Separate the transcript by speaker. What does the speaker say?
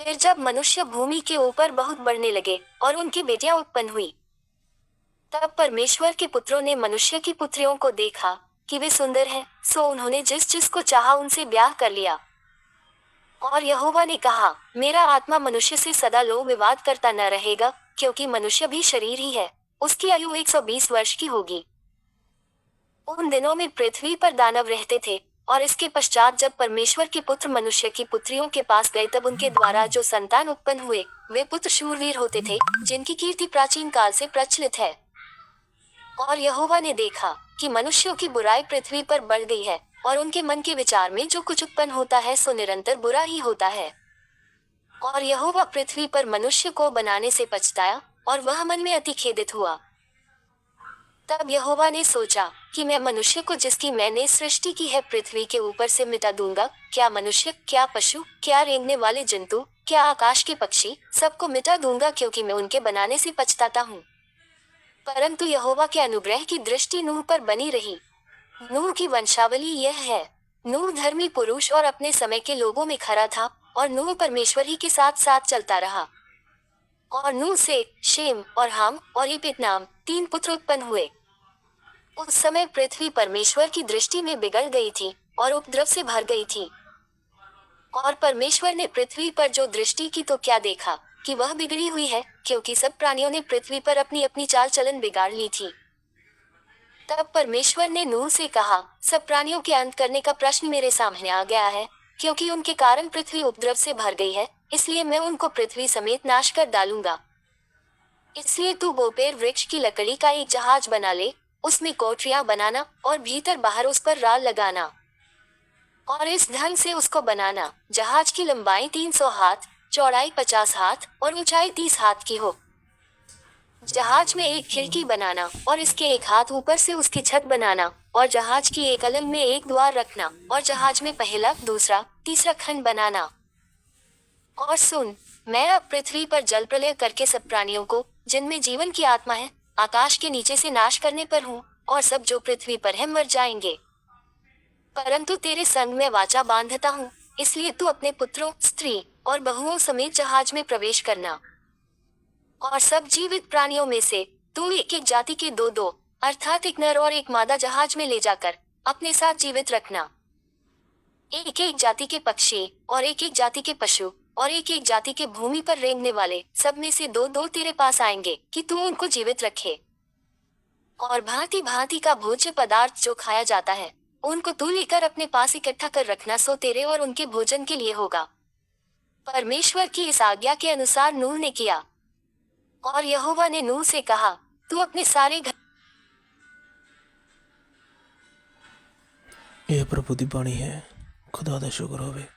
Speaker 1: फिर जब मनुष्य भूमि के ऊपर बहुत बढ़ने लगे और उनकी बेटियां उत्पन्न हुई, तब परमेश्वर के पुत्रों ने मनुष्य की पुत्रियों को देखा कि वे सुंदर हैं, सो उन्होंने जिस जिसको चाहा उनसे ब्याह कर लिया। और यहोवा ने कहा, मेरा आत्मा मनुष्य से सदा लो विवाद करता न रहेगा, क्योंकि मनुष्य भी शरीर ही है, उसकी आयु 120 वर्ष की होगी। उन दिनों में पृथ्वी पर दानव रहते थे, और इसके पश्चात जब परमेश्वर के पुत्र मनुष्य की पुत्रियों के पास गए तब उनके द्वारा जो संतान उत्पन्न हुए वे पुत्र शूरवीर होते थे, जिनकी कीर्ति प्राचीन काल से प्रचलित है। और यहोवा ने देखा कि मनुष्यों की बुराई पृथ्वी पर बढ़ गई है, और उनके मन के विचार में जो कुछ उत्पन्न होता है सो निरंतर बुरा ही होता है। और यहोवा पृथ्वी पर मनुष्य को बनाने से पछताया, और वह मन में अति खेदित हुआ। तब यहोवा ने सोचा कि मैं मनुष्य को जिसकी मैंने सृष्टि की है पृथ्वी के ऊपर से मिटा दूंगा, क्या मनुष्य, क्या पशु, क्या रेंगने वाले जंतु, क्या आकाश के पक्षी, सबको मिटा दूंगा, क्योंकि मैं उनके बनाने से पछताता हूँ। परंतु यहोवा के अनुग्रह की दृष्टि नूह पर बनी रही। नूह की वंशावली यह है। नूह धर्मी पुरुष और अपने समय के लोगों में खरा था, और नूह परमेश्वर ही के साथ साथ चलता रहा। और नूह से शेम और हाम और यपेत नाम 3 पुत्र उत्पन्न हुए। उस समय पृथ्वी परमेश्वर की दृष्टि में बिगड़ गई थी और उपद्रव से भर गई थी। और परमेश्वर ने पृथ्वी पर जो दृष्टि की तो क्या देखा कि वह बिगड़ी हुई है, क्योंकि सब प्राणियों ने पृथ्वी पर अपनी अपनी चाल चलन बिगाड़ ली थी। तब परमेश्वर ने नूह से कहा, सब प्राणियों के अंत करने का प्रश्न मेरे सामने आ गया है, क्योंकि उनके कारण पृथ्वी उपद्रव से भर गई है, इसलिए मैं उनको पृथ्वी समेत नाश कर डालूंगा। इसलिए तू बोपेर वृक्ष की लकड़ी का एक जहाज बना ले, उसमें कोठरियां बनाना और भीतर बाहर उस पर राल लगाना। और इस ढंग से उसको बनाना, जहाज की लंबाई 300 हाथ, चौड़ाई 50 हाथ और ऊंचाई 30 हाथ की हो। जहाज में एक खिड़की बनाना और इसके एक हाथ ऊपर से उसकी छत बनाना, और जहाज की एक अलंग में एक द्वार रखना, और जहाज में पहला, दूसरा, तीसरा खंड बनाना। और सुन, मैं अब पृथ्वी पर जल प्रलय करके सब प्राणियों को, जिनमें जीवन की आत्मा है, आकाश के नीचे से नाश करने पर हूँ, और सब जो पृथ्वी पर है मर जाएंगे। परंतु तेरे संग में वाचा बांधता हूँ, इसलिए तू अपने पुत्रों, स्त्री और बहुओं समेत जहाज में प्रवेश करना। और सब जीवित प्राणियों में से तू एक एक जाति के 2-2, अर्थात एक नर और एक मादा जहाज में ले जाकर अपने साथ जीवित रखना। एक एक जाति के पक्षी और एक एक जाति के पशु और एक एक जाति के भूमि पर रेंगने वाले सब में से 2-2 तेरे पास आएंगे कि तू उनको जीवित रखे। और भांति भांति का भोज्य पदार्थ जो खाया जाता है उनको तू लेकर अपने पास इकट्ठा कर रखना, सो तेरे और उनके भोजन के लिए होगा। परमेश्वर की इस आज्ञा के अनुसार नूह ने किया। और यहोवा ने नूह से कहा, तू अपने सारे घर।
Speaker 2: यह प्रभु दी बाणी है। खुदा दा शुक्र होवे।